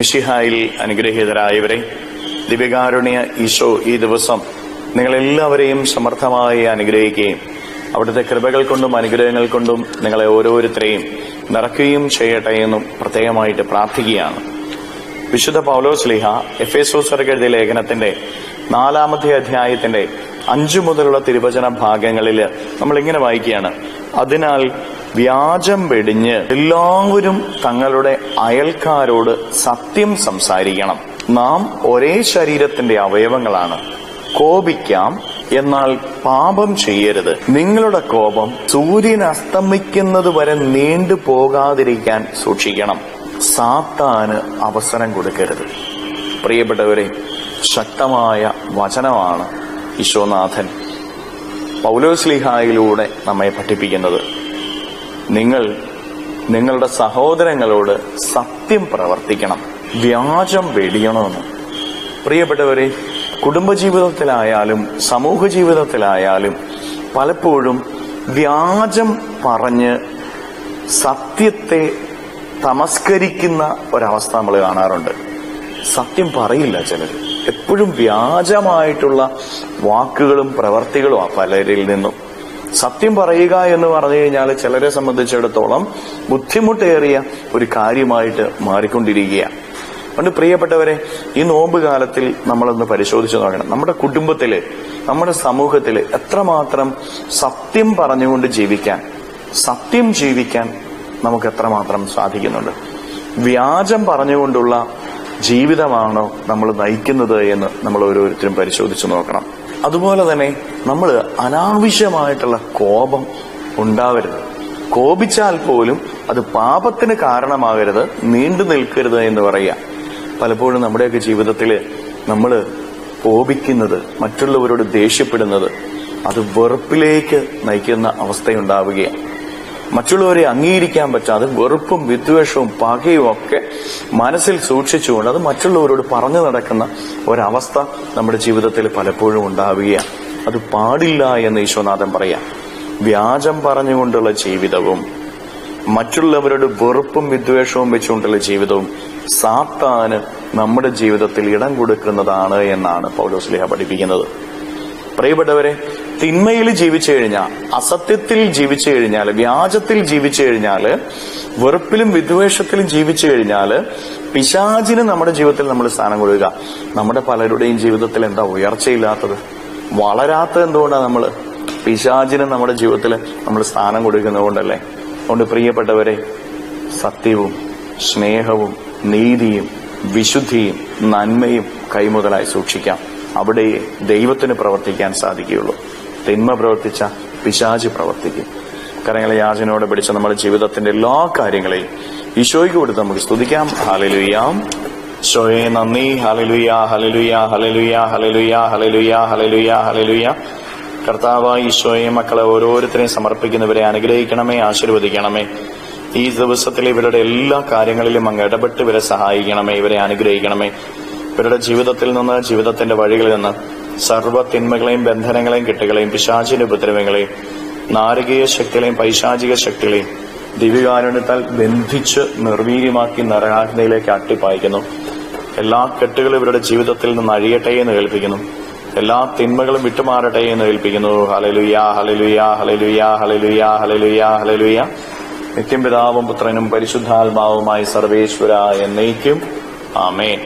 മിശിഹായിൽ അനുഗ്രഹീതരായവരെ, ദിവ്യകാരുണ്യ ഈശോ ഈ ദിവസം നിങ്ങളെല്ലാവരെയും സമർത്ഥമായി അനുഗ്രഹിക്കുകയും അവിടുത്തെ കൃപകൾ കൊണ്ടും അനുഗ്രഹങ്ങൾ കൊണ്ടും നിങ്ങളെ ഓരോരുത്തരെയും നിറയ്ക്കുകയും ചെയ്യട്ടെ എന്നും പ്രത്യേകമായിട്ട് പ്രാർത്ഥിക്കുകയാണ്. വിശുദ്ധ പൗലോസ് ശ്ലീഹ എഫേസോസ്യർക്ക് എഴുതിയ ലേഖനത്തിന്റെ 4-ാമത്തെ അധ്യായത്തിന്റെ 5 മുതലുള്ള തിരുവചന ഭാഗങ്ങളിൽ നമ്മൾ ഇങ്ങനെ വായിക്കുകയാണ്: അതിനാൽ വ്യാജം വെടിഞ്ഞ് എല്ലാവരും തങ്ങളുടെ അയൽക്കാരോട് സത്യം സംസാരിക്കണം. നാം ഒരേ ശരീരത്തിന്റെ അവയവങ്ങളാണ്. കോപിക്കാം, എന്നാൽ പാപം ചെയ്യരുത്. നിങ്ങളുടെ കോപം സൂര്യൻ അസ്തമിക്കുന്നത് വരെ നീണ്ടു പോകാതിരിക്കാൻ സൂക്ഷിക്കണം. സാത്താന് അവസരം കൊടുക്കരുത്. പ്രിയപ്പെട്ടവരെ, ശക്തമായ വചനമാണ് ഈശോനാഥൻ പൗലോസ്ലീഹായിലൂടെ നമ്മെ പഠിപ്പിക്കുന്നത്. നിങ്ങൾ നിങ്ങളുടെ സഹോദരങ്ങളോട് സത്യം പ്രവർത്തിക്കണം, വ്യാജം വെടിയണമെന്ന്. പ്രിയപ്പെട്ടവരെ, കുടുംബജീവിതത്തിലായാലും സമൂഹ ജീവിതത്തിലായാലും പലപ്പോഴും വ്യാജം പറഞ്ഞ് സത്യത്തെ തമസ്കരിക്കുന്ന ഒരവസ്ഥ നമ്മൾ കാണാറുണ്ട്. സത്യം പറയില്ല ചിലർ. എപ്പോഴും വ്യാജമായിട്ടുള്ള വാക്കുകളും പ്രവർത്തികളും പലരിൽ നിന്നും. സത്യം പറയുക എന്ന് പറഞ്ഞു കഴിഞ്ഞാൽ ചിലരെ സംബന്ധിച്ചിടത്തോളം ബുദ്ധിമുട്ടേറിയ ഒരു കാര്യമായിട്ട് മാറിക്കൊണ്ടിരിക്കുകയാണ്. അതുകൊണ്ട് പ്രിയപ്പെട്ടവരെ, ഈ നോമ്പ് കാലത്തിൽ നമ്മളൊന്ന് പരിശോധിച്ച് നോക്കണം. നമ്മുടെ കുടുംബത്തില്, നമ്മുടെ സമൂഹത്തില് എത്രമാത്രം സത്യം പറഞ്ഞുകൊണ്ട് സത്യം ജീവിക്കാൻ നമുക്ക് എത്രമാത്രം സാധിക്കുന്നുണ്ട്? വ്യാജം പറഞ്ഞുകൊണ്ടുള്ള ജീവിതമാണോ നമ്മൾ നയിക്കുന്നത് എന്ന് നമ്മൾ ഓരോരുത്തരും പരിശോധിച്ച് നോക്കണം. അതുപോലെ തന്നെ നമ്മൾ അനാവശ്യമായിട്ടുള്ള കോപം ഉണ്ടാവരുത്. കോപിച്ചാൽ പോലും അത് പാപത്തിന് കാരണമാകരുത്, നീണ്ടു നിൽക്കരുത് എന്ന് പറയുക. പലപ്പോഴും നമ്മുടെയൊക്കെ ജീവിതത്തിൽ നമ്മൾ കോപിക്കുന്നത്, മറ്റുള്ളവരോട് ദേഷ്യപ്പെടുന്നത്, അത് വെറുപ്പിലേക്ക് നയിക്കുന്ന അവസ്ഥയുണ്ടാവുകയാണ്. മറ്റുള്ളവരെ അംഗീകരിക്കാൻ പറ്റാതെ വെറുപ്പും വിദ്വേഷവും പകയും ഒക്കെ മനസ്സിൽ സൂക്ഷിച്ചുകൊണ്ട് അത് മറ്റുള്ളവരോട് പറഞ്ഞു നടക്കുന്ന ഒരവസ്ഥ നമ്മുടെ ജീവിതത്തിൽ പലപ്പോഴും ഉണ്ടാവുകയാണ്. അത് പാടില്ല എന്ന് ഈശോനാഥൻ പറയാം. വ്യാജം പറഞ്ഞുകൊണ്ടുള്ള ജീവിതവും മറ്റുള്ളവരോട് വെറുപ്പും വിദ്വേഷവും വെച്ചുകൊണ്ടുള്ള ജീവിതവും സാത്താന് നമ്മുടെ ജീവിതത്തിൽ ഇടം കൊടുക്കുന്നതാണ് എന്നാണ് പൗലോസ്ലീഹ പഠിപ്പിക്കുന്നത്. പ്രിയപ്പെട്ടവരെ, തിന്മയിൽ ജീവിച്ചു കഴിഞ്ഞാൽ, അസത്യത്തിൽ ജീവിച്ചു കഴിഞ്ഞാൽ, വ്യാജത്തിൽ ജീവിച്ചു കഴിഞ്ഞാൽ, വെറുപ്പിലും വിദ്വേഷത്തിലും ജീവിച്ചു കഴിഞ്ഞാൽ പിശാചിന് നമ്മുടെ ജീവിതത്തിൽ നമ്മൾ സ്ഥാനം കൊടുക്കുക. നമ്മുടെ പലരുടെയും ജീവിതത്തിൽ എന്താ ഉയർച്ചയില്ലാത്തത്, വളരാത്തത്? എന്തുകൊണ്ടാണ്? നമ്മൾ പിശാചിന് നമ്മുടെ ജീവിതത്തിൽ നമ്മൾ സ്ഥാനം കൊടുക്കുന്നത് കൊണ്ടല്ലേ. അതുകൊണ്ട് പ്രിയപ്പെട്ടവരെ, സത്യവും സ്നേഹവും നീതിയും വിശുദ്ധിയും നന്മയും കൈമുതലായി സൂക്ഷിക്കാം. അവിടെ ദൈവത്തിന് പ്രവർത്തിക്കാൻ സാധിക്കുകയുള്ളൂ. തിന്മ പ്രവർത്തിച്ച പിശാച് പ്രവർത്തിക്കും. കരങ്ങളെ യാചനയോടെ പിടിച്ച നമ്മുടെ ജീവിതത്തിന്റെ എല്ലാ കാര്യങ്ങളെയും ഈശോയ്ക്ക് കൊടുത്ത് നമുക്ക് സ്തുതിക്കാം. ഹല്ലേലൂയ. ഈശോയെ നന്ദി. Hallelujah, hallelujah, hallelujah, hallelujah, hallelujah, hallelujah, hallelujah. കർത്താവായ ഈശോയെ, മക്കളെ ഓരോരുത്തരെയും സമർപ്പിക്കുന്നവരെ അനുഗ്രഹിക്കണമേ, ആശീർവദിക്കണമേ. ഈ ദിവസത്തിൽ ഇവരുടെ എല്ലാ കാര്യങ്ങളിലും അങ്ങ് ഇടപെട്ട് ഇവരെ സഹായിക്കണമേ, ഇവരെ അനുഗ്രഹിക്കണമേ. ഇവരുടെ ജീവിതത്തിൽ നിന്ന്, ജീവിതത്തിന്റെ വഴികളിൽ നിന്ന് സർവ്വ തിന്മകളെയും ബന്ധനങ്ങളെയും കെട്ടുകളെയും പിശാചിന്റെ ഉപദ്രവങ്ങളെയും നാരകീയ ശക്തികളെയും പൈശാചിക ശക്തികളെയും ദിവ്യകാരുണ്യത്താൽ ബന്ധിച്ച് നിർവീര്യമാക്കി നരകാഗ്നിയിലേക്ക് അട്ടിപ്പായിക്കുന്നു. എല്ലാ കെട്ടുകളും ഇവരുടെ ജീവിതത്തിൽ നിന്ന് അഴിയട്ടെ എന്ന് കേൾപ്പിക്കുന്നു. എല്ലാ തിന്മകളും വിട്ടുമാറട്ടെ എന്ന് കേൾപ്പിക്കുന്നു. Hallelujah, hallelujah, hallelujah, hallelujah, hallelujah, hallelujah. നിത്യം പിതാവും പുത്രനും പരിശുദ്ധാത്മാവുമായി സർവേശ്വര എന്നേക്കും. ആമേൻ.